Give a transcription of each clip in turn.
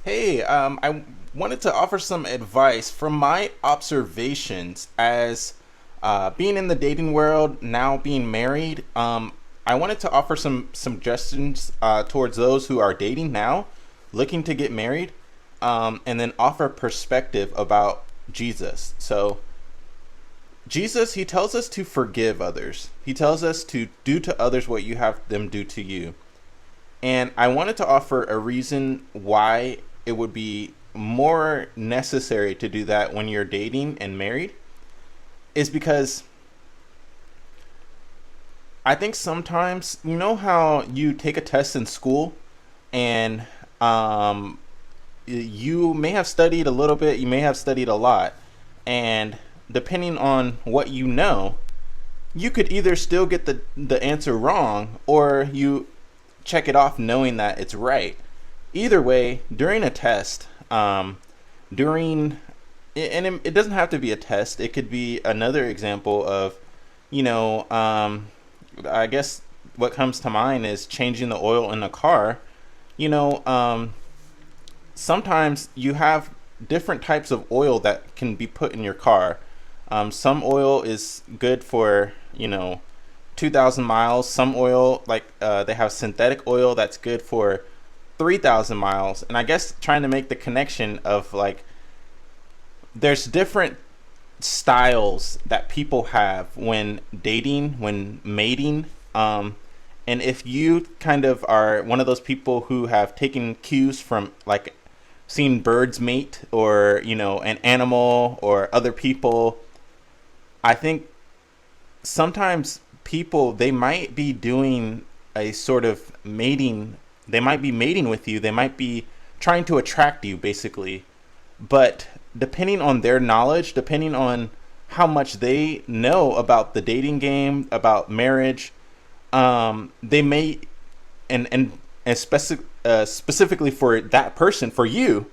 Hey, I wanted to offer some advice from my observations as being in the dating world, now being married. I wanted to offer some suggestions towards those who are dating now, looking to get married, and then offer perspective about Jesus. So, Jesus, he tells us to forgive others, he tells us to do to others what you have them do to you. And I wanted to offer a reason why it would be more necessary to do that when you're dating and married is because I think sometimes, you know how you take a test in school and um, you may have studied a little bit, you may have studied a lot, and depending on what you know, you could either still get the answer wrong or you check it off knowing that it's right. Either way, during a test, during, and it doesn't have to be a test, it could be another example of, you know, I guess what comes to mind is changing the oil in a car. You know, sometimes you have different types of oil that can be put in your car. Some oil is good for, 2,000 miles. Some oil, like they have synthetic oil that's good for 3,000 miles. And I guess trying to make the connection of like, there's different styles that people have when dating, when mating. And if you kind of are one of those people who have taken cues from like seeing birds mate or, an animal or other people, I think sometimes people, they might be doing a sort of mating, they might be mating with you, they might be trying to attract you basically, but depending on their knowledge, depending on how much they know about the dating game, about marriage, they may, and specifically for that person, for you,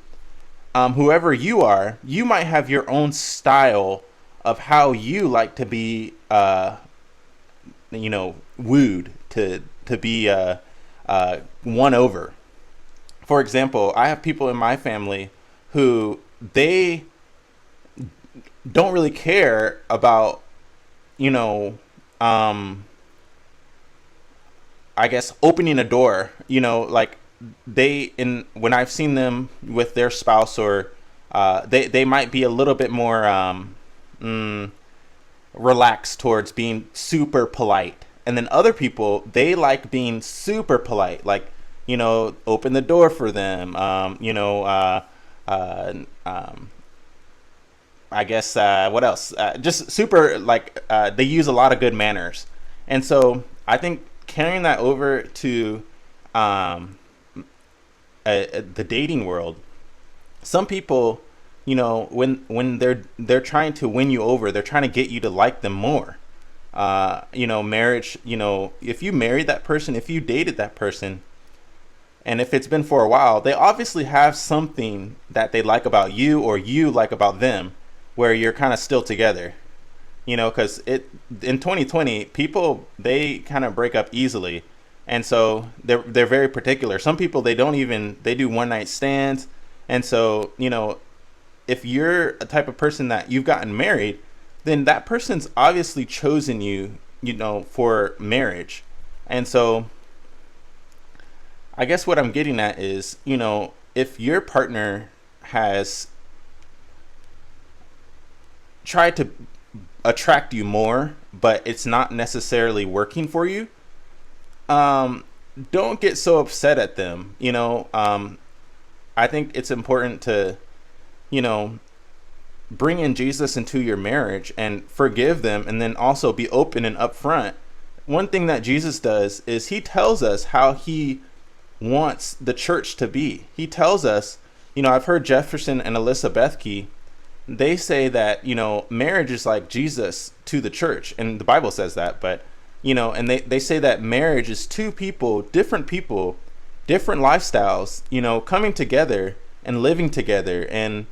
whoever you are, you might have your own style of how you like to be, wooed, to be won over. For example, I have people in my family who they don't really care about, you know, um, I guess opening a door. Like they in when I've seen them with their spouse or they might be a little bit more mm, relaxed towards being super polite. And then other people, they like being super polite, like, open the door for them. Uh, um, I guess, what else? Just super, like, they use a lot of good manners. And so I think carrying that over to um, the dating world, some people, when they're trying to win you over, they're trying to get you to like them more. Marriage, if you married that person, if you dated that person, and if it's been for a while, they obviously have something that they like about you or you like about them, where you're kind of still together. Because it in 2020, people, they kind of break up easily, and so they're very particular. Some people, they do one night stands, and so if you're a type of person that you've gotten married, then that person's obviously chosen you, for marriage. And so I guess what I'm getting at is, if your partner has tried to attract you more, but it's not necessarily working for you, don't get so upset at them. I think it's important to, you know, bring in Jesus into your marriage and forgive them, and then also be open and upfront. One thing that Jesus does is he tells us how he wants the church to be. He tells us, I've heard Jefferson and Alyssa Bethke, they say that, marriage is like Jesus to the church. And the Bible says that, but, and they say that marriage is two people, different lifestyles, coming together and living together. And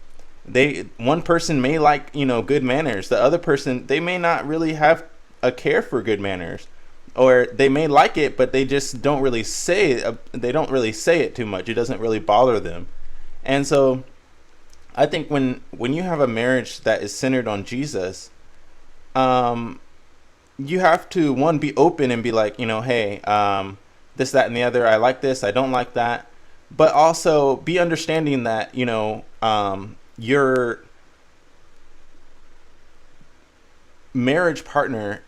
one person may like, good manners. The other person, they may not really have a care for good manners, or they may like it, but they just don't really say it. They don't really say it too much. It doesn't really bother them. And so I think when you have a marriage that is centered on Jesus, um, you have to, one, be open and be like, hey, this, that, and the other. I like this. I don't like that. But also be understanding that your marriage partner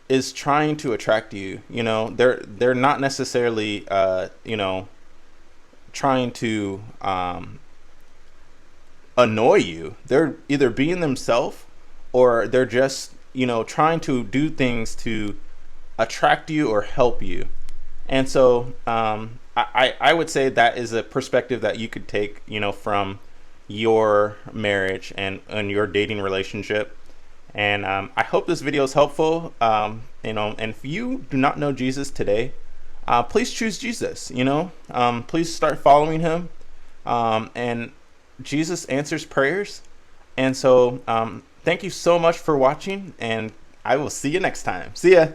is trying to attract you. They're not necessarily trying to annoy you. They're either being themselves, or they're just trying to do things to attract you or help you. And so I would say that is a perspective that you could take from your marriage and your dating relationship. And I hope this video is helpful. And if you do not know Jesus today, please choose Jesus. Please start following him. And Jesus answers prayers. And so thank you so much for watching, and I will see you next time. See ya.